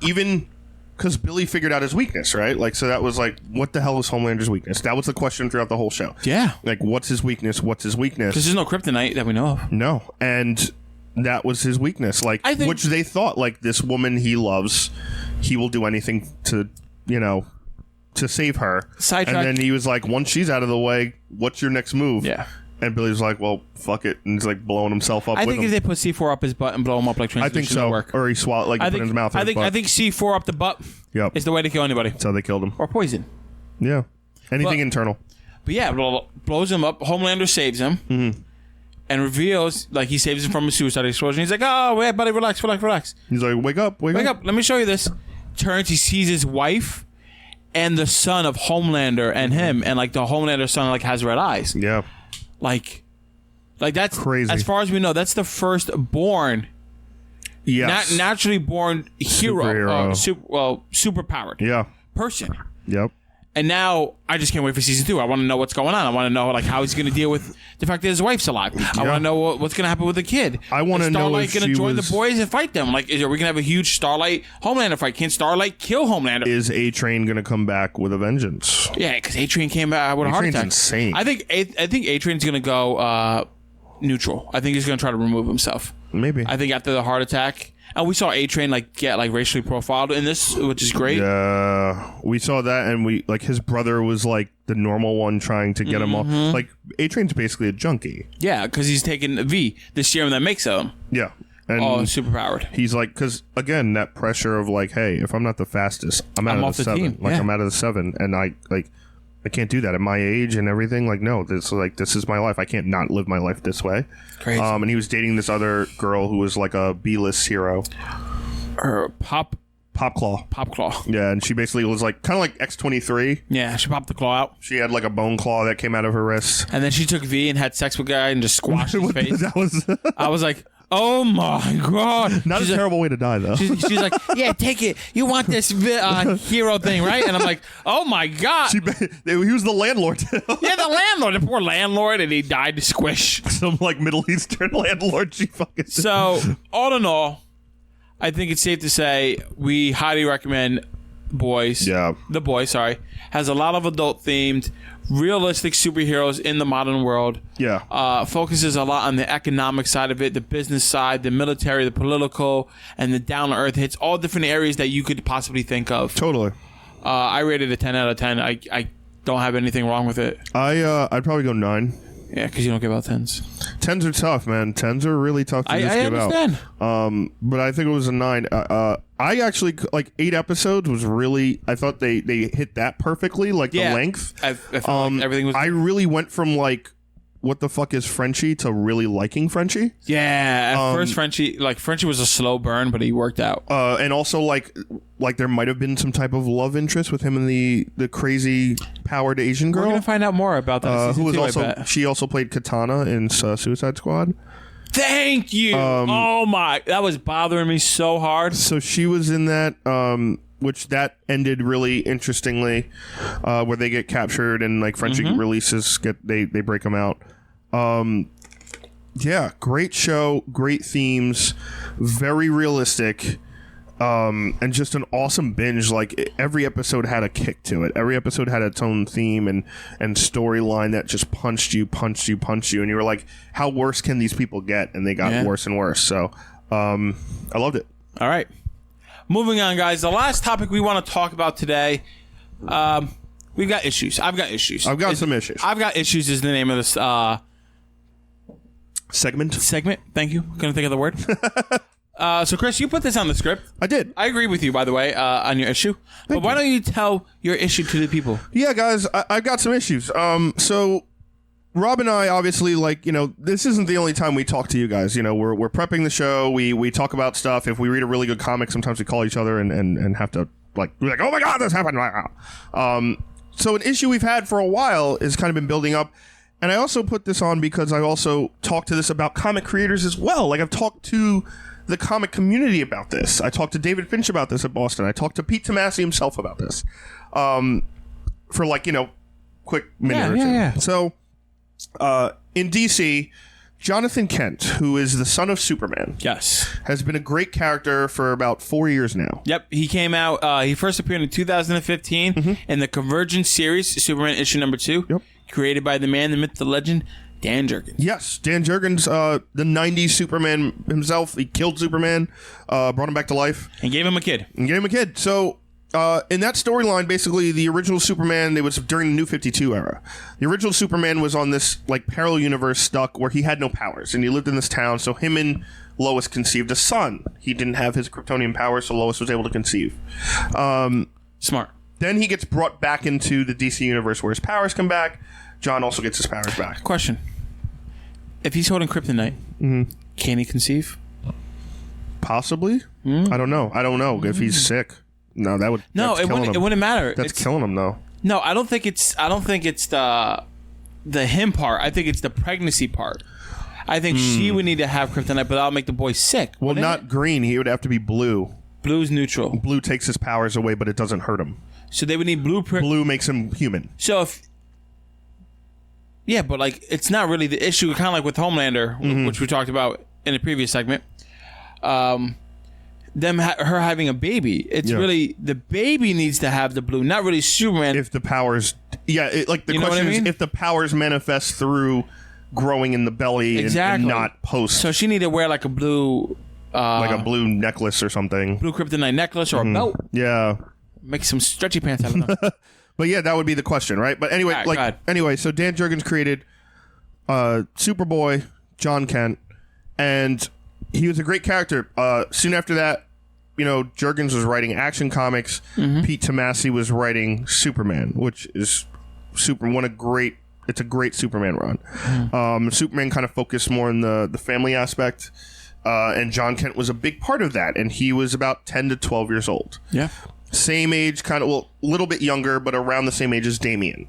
even because Billy figured out his weakness, right? Like so that was like, what the hell is Homelander's weakness? That was the question throughout the whole show. Yeah. Like, what's his weakness? What's his weakness? Because there's no kryptonite that we know of. No, and that was his weakness. Like, which they thought like this woman he loves, he will do anything to to save her. Sidetrack. And then he was like, once she's out of the way, what's your next move? Yeah. And Billy's like, well, fuck it. And he's like blowing himself up. I think if they put C4 up his butt and blow him up like translucent, I think so. work. Or he swallowed, like, put it in his mouth. I think C4 up the butt is the way to kill anybody. That's how they killed him. Or poison. Yeah. Anything internal. But yeah, blows him up. Homelander saves him. Mm-hmm. And reveals, like, he saves him from a suicide explosion. He's like, oh, wait, buddy, relax. He's like, wake up. Let me show you this. Turns, he sees his wife and the son of Homelander and him. And, like, the Homelander son, like, has red eyes. Yeah. Like that's crazy. As far as we know, that's the first born, naturally born hero, super powered, person. Yep. And now I just can't wait for season 2. I want to know what's going on. I want to know like how he's going to deal with the fact that his wife's alive. I want to know what's going to happen with the kid. I want to know if Starlight going to join the boys and fight them. Like, are we going to have a huge Starlight Homelander fight? Can Starlight kill Homelander? Is A-Train going to come back with a vengeance? Yeah, because A-Train came back with a heart attack. Insane. I think A-Train's going to go neutral. I think he's going to try to remove himself. Maybe. I think after the heart attack. And we saw A-Train get racially profiled in this, which is great. Yeah, we saw that, and his brother was like the normal one trying to get him off. Like A-Train's basically a junkie. Yeah, because he's taking V, the serum that makes him. Yeah, and super powered. He's like, because again, that pressure of like, hey, if I'm not the fastest, I'm out of the 7. Team. Like I'm out of the 7, and I can't do that at my age and everything. Like, no, this is my life. I can't not live my life this way. Crazy. And he was dating this other girl who was like a B-list hero. Popclaw. Yeah, and she basically was like kind of like X-23. Yeah, she popped the claw out. She had like a bone claw that came out of her wrist. And then she took V and had sex with a guy and just squashed his face. That was. I was like, oh my god! Not a terrible way to die, though. She's like, yeah, take it. You want this hero thing, right? And I'm like, oh my god! He was the landlord. Yeah, the landlord, the poor landlord, and he died to squish. Some like Middle Eastern landlord. She fucking. So all in all, I think it's safe to say we highly recommend Boys. Yeah. The Boys, sorry, has a lot of adult themed, realistic superheroes in the modern world. Yeah. Focuses a lot on the economic side of it, the business side, the military, the political, and the down to earth. Hits all different areas that you could possibly think of. Totally. I rated it 10 out of 10. I don't have anything wrong with it. I'd probably go 9. Yeah, because you don't give out 10s. 10s are tough, man. 10s are really tough to just give understand. out. But I think it was a 9. I actually, like, 8 episodes was really, I thought they hit that perfectly, like the length. I felt like everything was... I really went from, like, what the fuck is Frenchie to really liking Frenchie. Yeah, at first Frenchie was a slow burn, but he worked out. And also, like there might have been some type of love interest with him and the crazy powered Asian girl. We're gonna find out more about that. Who was she also played Katana in Suicide Squad. Thank you. Oh my, that was bothering me so hard. So she was in that. Which that ended really interestingly, where they get captured and like Frenchie releases, they break them out. Yeah, great show, great themes, very realistic, and just an awesome binge. Like every episode had a kick to it. Every episode had its own theme and storyline that just punched you, and you were like, how worse can these people get? And they got worse and worse. So I loved it. All right. Moving on, guys. The last topic we want to talk about today, we've got issues. I've got issues. I've got some issues. I've got issues is the name of this segment. Thank you. Couldn't think of the word. So, Chris, you put this on the script. I did. I agree with you, by the way, on your issue. But why don't you tell your issue to the people? Yeah, guys, I've got some issues. So... Rob and I, obviously, like, this isn't the only time we talk to you guys. We're prepping the show. We talk about stuff. If we read a really good comic, sometimes we call each other and have to, like, be like, oh my God, this happened right now. So an issue we've had for a while has kind of been building up. And I also put this on because I also talked to this about comic creators as well. Like, I've talked to the comic community about this. I talked to David Finch about this at Boston. I talked to Pete Tomasi himself about this. For quick minute or two. Yeah. So, in DC, Jonathan Kent, who is the son of Superman, yes, has been a great character for about 4 years now. Yep, he came out. He first appeared in 2015 in the Convergence series, Superman issue number 2, created by the man, the myth, the legend, Dan Jurgens. Yes, Dan Jurgens, the 90s Superman himself. He killed Superman, brought him back to life. And gave him a kid. So, in that storyline, basically, the original Superman, it was during the New 52 era. The original Superman was on this, parallel universe stuck where he had no powers, and he lived in this town, so him and Lois conceived a son. He didn't have his Kryptonian powers, so Lois was able to conceive. Smart. Then he gets brought back into the DC universe where his powers come back. John also gets his powers back. Question. If he's holding kryptonite, can he conceive? Possibly. I don't know. If he's sick. No, that would. No, it wouldn't matter. That's killing him, though. No, I don't think it's the him part. I think it's the pregnancy part. I think she would need to have kryptonite, but that'll make the boy sick. Well, not green. He would have to be blue. Blue's neutral. Blue takes his powers away, but it doesn't hurt him. So they would need blue. Blue makes him human. So if. Yeah, but it's not really the issue. Kind of like with Homelander, which we talked about in a previous segment. Her having a baby, it's really the baby needs to have the blue, not really Superman. If the powers, the question is if the powers manifest through growing in the belly and not post. So she need to wear a blue, a blue necklace or something, blue kryptonite necklace or a belt. Yeah, make some stretchy pants out of them. But yeah, that would be the question, right? But anyway, so Dan Jurgens created Superboy, John Kent, and he was a great character. Soon after that, Jurgens was writing Action Comics. Pete Tomasi was writing Superman, which is it's a great Superman run. Superman kind of focused more on the family aspect, and John Kent was a big part of that, and he was about 10 to 12 years old. Yeah. Same age, a little bit younger, but around the same age as Damian.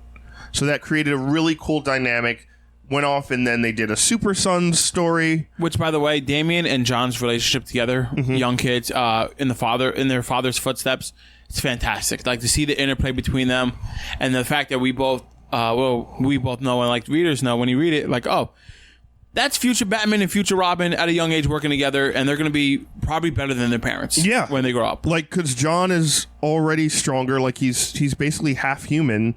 So that created a really cool dynamic. Went off, and then they did a Super Sons story. Which, by the way, Damian and John's relationship together, young kids, in their father's footsteps, it's fantastic. To see the interplay between them, and the fact that we both know, and readers know when you read it, that's future Batman and future Robin at a young age working together, and they're going to be probably better than their parents. Yeah, when they grow up. Because John is already stronger. He's basically half human.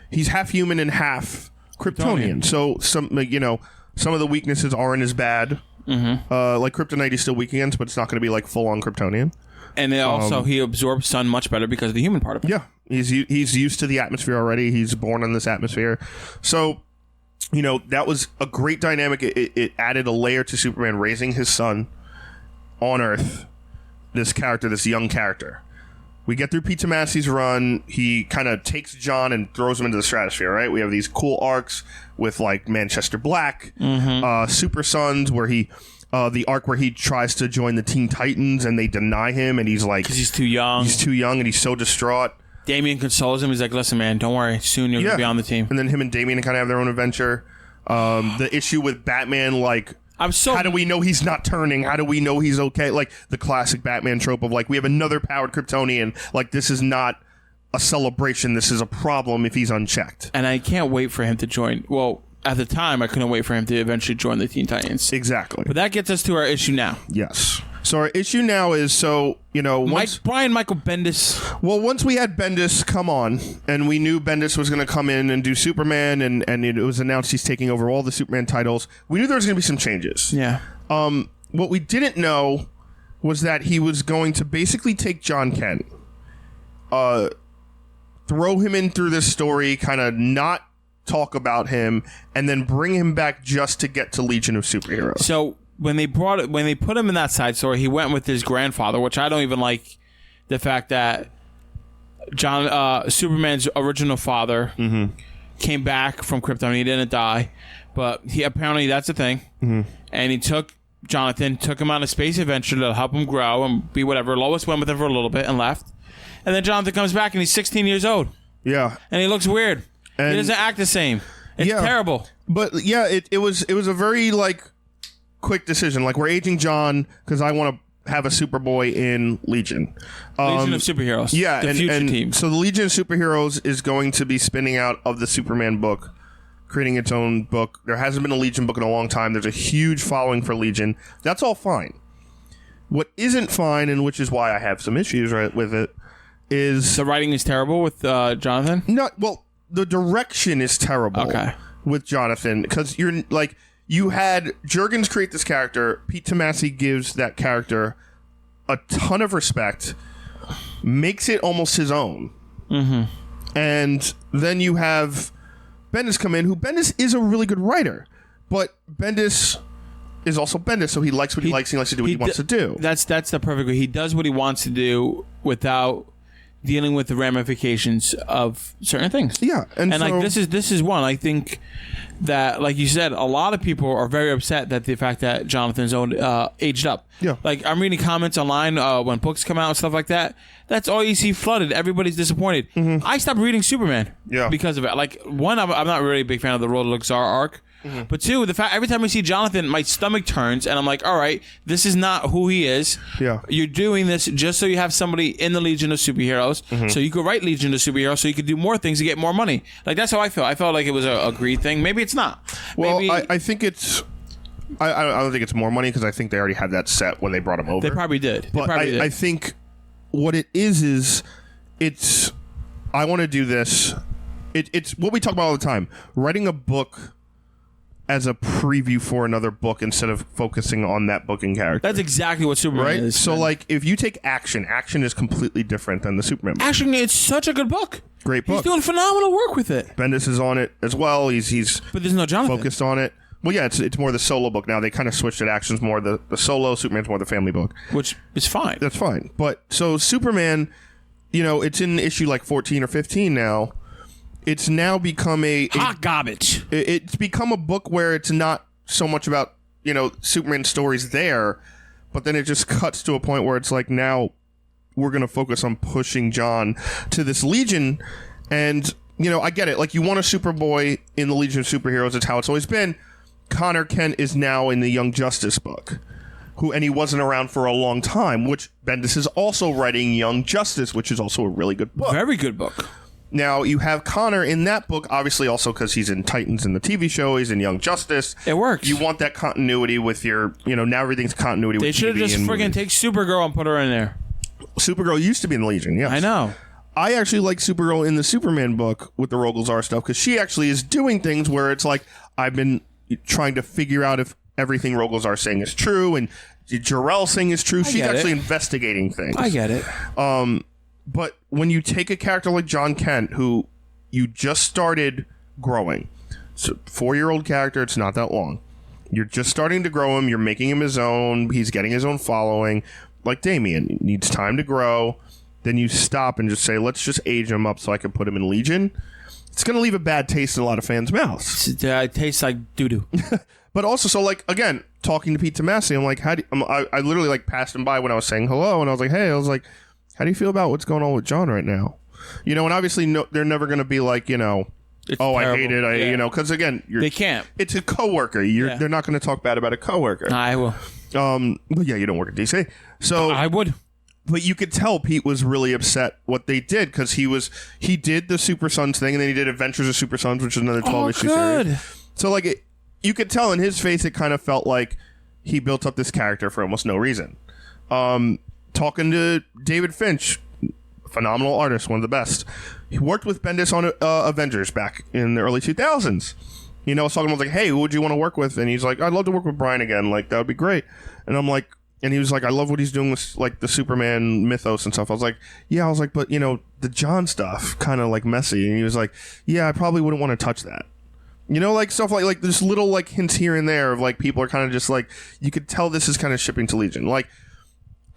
He's half human and half Kryptonian. So some of the weaknesses aren't as bad. Kryptonite he's still weak against, but it's not going to be full on Kryptonian. And then also he absorbs sun much better because of the human part of it. Yeah, he's used to the atmosphere already. He's born in this atmosphere. So that was a great dynamic. It added a layer to Superman raising his son on Earth. This young character. We get through Pete Tomasi's run. He kind of takes John and throws him into the stratosphere, right? We have these cool arcs with Manchester Black, Super Sons, where the arc where he tries to join the Teen Titans and they deny him, and he's because he's too young. He's too young and he's so distraught. Damian consoles him. He's like, "Listen, man, don't worry. Soon you're gonna be on the team." And then him and Damian kind of have their own adventure. The issue with Batman, how do we know he's not turning? How do we know he's okay? The classic Batman trope of we have another powered Kryptonian. This is not a celebration. This is a problem if he's unchecked. And I can't wait for him to join. Well, at the time, I couldn't wait for him to eventually join the Teen Titans. Exactly. But that gets us to our issue now. Yes. So our issue now is Brian Michael Bendis. Well, once we had Bendis come on, and we knew Bendis was going to come in and do Superman, and it was announced he's taking over all the Superman titles, we knew there was going to be some changes. Yeah. What we didn't know was that he was going to basically take John Kent, throw him in through this story, kind of not talk about him, and then bring him back just to get to Legion of Superheroes. So when they put him in that side story, he went with his grandfather, which I don't even like the fact that Superman's original father came back from Krypton. He didn't die, but apparently that's a thing. And he took Jonathan, took him on a space adventure to help him grow and be whatever. Lois went with him for a little bit and left. And then Jonathan comes back and he's 16 years old. Yeah. And he looks weird. And he doesn't act the same. It's terrible. But yeah, it was a very quick decision. We're aging John because I want to have a Superboy in Legion. Legion of Superheroes. Yeah, the future team. So the Legion of Superheroes is going to be spinning out of the Superman book, creating its own book. There hasn't been a Legion book in a long time. There's a huge following for Legion. That's all fine. What isn't fine, and which is why I have some issues with it, is the writing is terrible with Jonathan. The direction is terrible. Okay. With Jonathan, because you had Jurgens create this character. Pete Tomasi gives that character a ton of respect, makes it almost his own, and then you have Bendis come in, who Bendis is a really good writer, but Bendis is also Bendis, so he likes what he likes. He likes to do what he wants to do. That's the perfect way. He does what he wants to do without dealing with the ramifications of certain things. Yeah, and so, like this is one. I think that, like you said, a lot of people are very upset that the fact that Jonathan's aged up. Yeah, like I'm reading comments online when books come out and stuff like that. That's all you see flooded. Everybody's disappointed. I stopped reading Superman because of it. Like one, I'm not really a big fan of the Road to Luxor arc. But two, the fact every time I see Jonathan, my stomach turns, and I'm like, all right, this is not who he is. Yeah. You're doing this just so you have somebody in the Legion of Superheroes, so you could write Legion of Superheroes, so you could do more things to get more money. Like, that's how I felt. I felt like it was a greed thing. Maybe it's not. Well, Maybe, I think it's... I don't think it's more money, because I think they already had that set when they brought him over. They probably did. But I think what it is it's... I want to do this. It's what we talk about all the time. Writing a book as a preview for another book instead of focusing on that book and character. That's exactly what Superman is. So, like, if you take Action is completely different than the Superman book. Action, it's such a good book. Great book. He's doing phenomenal work with it. Bendis is on it as well. He's but there's no Jonathan. Focused on it. Well, yeah, it's more the solo book now. They kind of switched it. Action's more the solo, Superman's more the family book. Which is fine. That's fine. But, so Superman, it's in issue like 14 or 15 now. It's now become hot garbage. It's become a book where it's not so much about, Superman stories there, but then it just cuts to a point where it's like, now we're going to focus on pushing John to this Legion. And, I get it. Like, you want a Superboy in the Legion of Superheroes. It's how it's always been. Connor Kent is now in the Young Justice book, and he wasn't around for a long time, which Bendis is also writing Young Justice, which is also a really good book. Very good book. Now, you have Connor in that book, obviously also because he's in Titans in the TV show, he's in Young Justice. It works. You want that continuity with your, now everything's continuity with TV. They should have just friggin' take Supergirl and put her in there. Supergirl used to be in the Legion, yes. I know. I actually like Supergirl in the Superman book with the Rogolzar stuff, because she actually is doing things where it's like, I've been trying to figure out if everything Rogolzar is saying is true, and Jor-El saying is true. She's actually investigating things. I get it. But when you take a character like John Kent, who you just started growing, it's a 4-year-old character, it's not that long. You're just starting to grow him, you're making him his own, he's getting his own following. Like Damian, he needs time to grow. Then you stop and just say, let's just age him up so I can put him in Legion. It's going to leave a bad taste in a lot of fans' mouths. It tastes like doo-doo. But also, so, like, again, talking to Pete Tomasi, I'm like, I literally, like, passed him by when I was saying hello, and I was like, hey, how do you feel about what's going on with John right now? And obviously they're never going to be like, it's terrible. I hate it. Because again, they can't. It's a coworker. They're not going to talk bad about a coworker. I will. But yeah, you don't work at DC. So I would. But you could tell Pete was really upset what they did, because he did the Super Sons thing, and then he did Adventures of Super Sons, which is another 12-issue series. So, like, you could tell in his face it kind of felt like he built up this character for almost no reason. Talking to David Finch, phenomenal artist, one of the best. He worked with Bendis on Avengers back in the early 2000s. I was talking about, like, hey, who would you want to work with? And he's like, I'd love to work with Brian again. Like, that would be great. And I'm like, and he was like, I love what he's doing with, like, the Superman mythos and stuff. I was like, but, the John stuff, kind of, like, messy. And he was like, yeah, I probably wouldn't want to touch that. Like, stuff like there's little, like, hints here and there of, like, people are kind of just, like, you could tell this is kind of shipping to Legion. Like,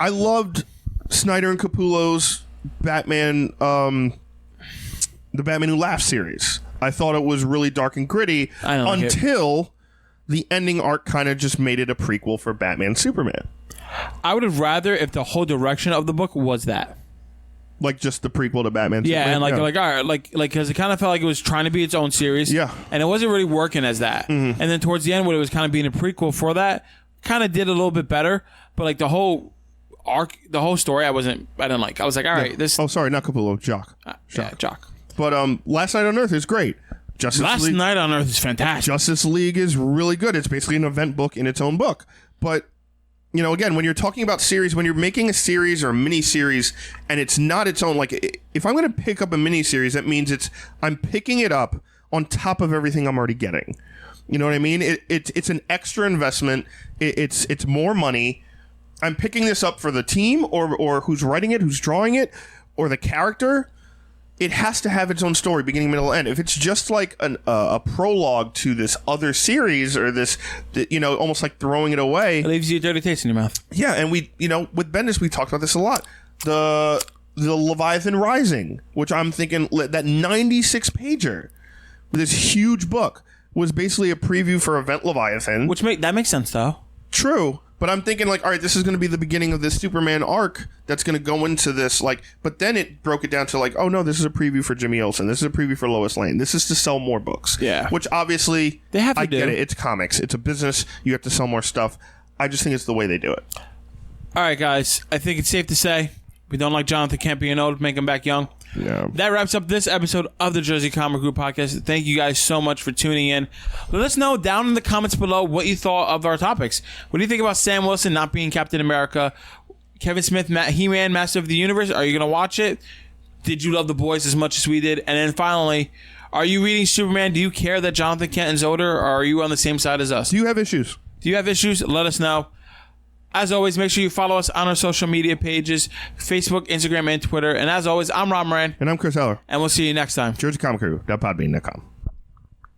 I loved Snyder and Capullo's Batman, the Batman Who Laughs series. I thought it was really dark and gritty until the ending arc kind of just made it a prequel for Batman Superman. I would have rather if the whole direction of the book was that. Like just the prequel to Batman Superman? And all right, like because it kind of felt like it was trying to be its own series. Yeah. And it wasn't really working as that. Mm-hmm. And then towards the end, when it was kind of being a prequel for that, kind of did a little bit better. But like the whole arc, the whole story, I didn't like. I was like, all right, this. Oh, sorry, not Capullo, Jock. Yeah, Jock. But Last Night on Earth is great. Last Night on Earth is fantastic. Justice League is really good. It's basically an event book in its own book. But, again, when you're talking about series, when you're making a series or a mini-series and it's not its own, like, if I'm going to pick up a mini-series, that means I'm picking it up on top of everything I'm already getting. You know what I mean? It's an extra investment. It's more money. I'm picking this up for the team or who's writing it, who's drawing it, or the character. It has to have its own story, beginning, middle, end. If it's just like a prologue to this other series or this, almost like throwing it away. It leaves you a dirty taste in your mouth. Yeah, and with Bendis, we talked about this a lot. The Leviathan Rising, which I'm thinking that 96-pager, this huge book, was basically a preview for Event Leviathan. That makes sense, though. True. But I'm thinking, like, all right, this is going to be the beginning of this Superman arc that's going to go into this, like, but then it broke it down to, like, oh, no, this is a preview for Jimmy Olsen. This is a preview for Lois Lane. This is to sell more books. Yeah. Which, obviously, they have to I get it. It's comics. It's a business. You have to sell more stuff. I just think it's the way they do it. All right, guys. I think it's safe to say we don't like Jonathan Kent being old, make him back young. Yeah. That wraps up this episode of the Jersey Comic Krew Podcast. Thank you guys so much for tuning in. Let us know down in the comments below what you thought of our topics. What do you think about Sam Wilson not being Captain America? Kevin Smith, He-Man, Master of the Universe. Are you going to watch it? Did you love The Boys as much as we did? And then finally, are you reading Superman? Do you care that Jonathan Kent is older, or are you on the same side as us? Do you have issues? Let us know. As always, make sure you follow us on our social media pages, Facebook, Instagram, and Twitter. And as always, I'm Rob Moran. And I'm Chris Heller. And we'll see you next time. JerseyComicKrew.podbean.com.